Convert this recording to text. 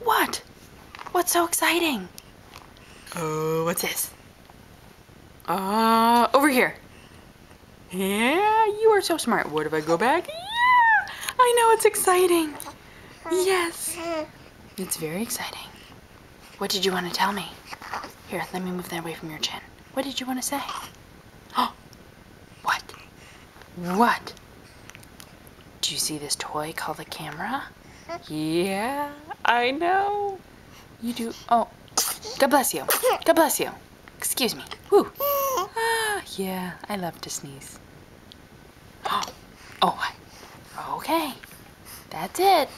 What? What's so exciting? Oh, what's this? Over here. Yeah, you are so smart. What if I go back? Yeah, I know, it's exciting. Yes, it's very exciting. What did you want to tell me? Here, let me move that away from your chin. What did you want to say? Oh, what? What? Do you see this toy called a camera? Yeah, I know. You do. Oh, God bless you. God bless you. Excuse me. Whew. Yeah, I love to sneeze. Oh, okay. That's it.